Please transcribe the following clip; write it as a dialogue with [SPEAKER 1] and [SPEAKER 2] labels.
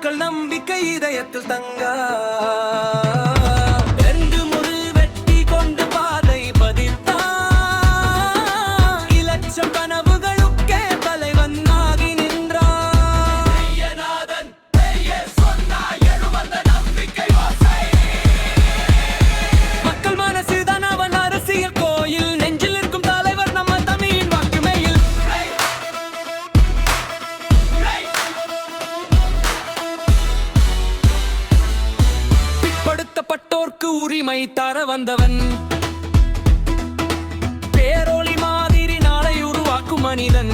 [SPEAKER 1] மக்கள் நம்பிக்கை இதயத்தில் தங்க உரிமை தர வந்தவன் பேரொளி மாதிரி நாளை உருவாக்கும் மனிதன்